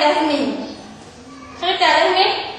Jasmine? Cerita Jasmine?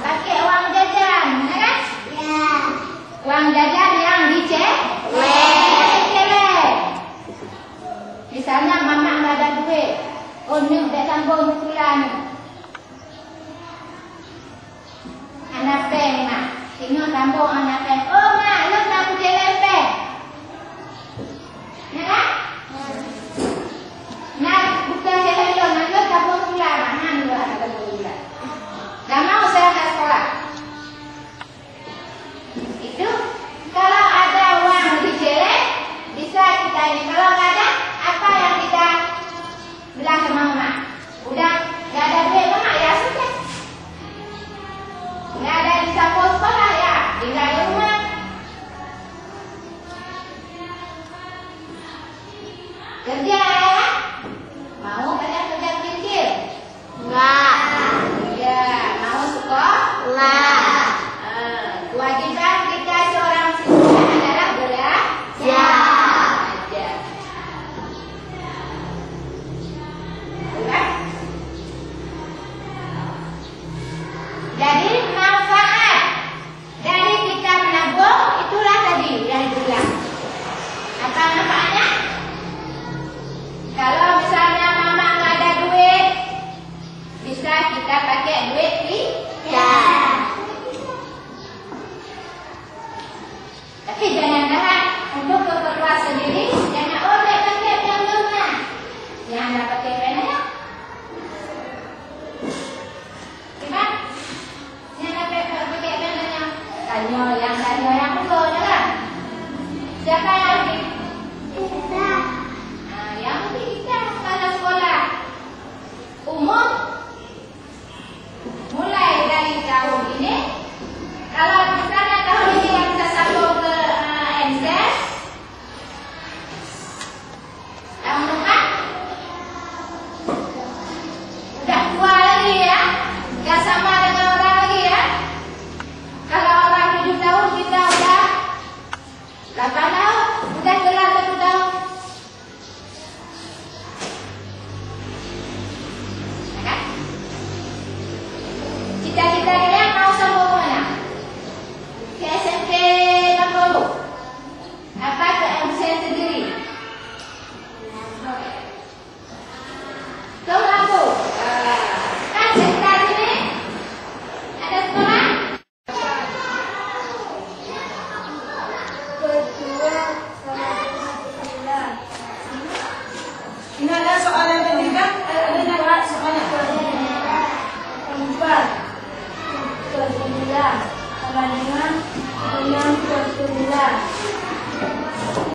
Pakai uang jajan, kan? Ya. Uang jajan yang misalnya mama nggak ada duit, oh ni udah sambung bulan. Anak peng mak, tinggal sambung anak peng. Oh mak, lu nak kucing lempeng, ya kan? Nah, bukan saya nak lu sambung bulan, mana lu ada sambung bulan? Gak mau saya ke sekolah. Itu kalau ada uang di jelek bisa kita ini. Kalau nggak ada, apa yang kita bilang sama mama? Udah nggak ada duit mama, ya sudah. Nggak ada di saku sekolah ya, tinggal di rumah. Kerja ya? Mau kerja kecil? Enggak. Ya, mau sekolah? Kewajiban kita seorang siswa adalah belajar. Jadi manfaat dari kita menabung itulah tadi yang dibilang. Apa manfaatnya? Kalau misalnya mama nggak ada duit, bisa kita pakai duit pinjam. Tapi jangan-jangan untuk keperluan sendiri, jangan oleh pakai pinjam rumah. Jangan pakai pena ya. Gimana? Jangan pakai pena yang kanyo yang perlu, jangan. Siapa yang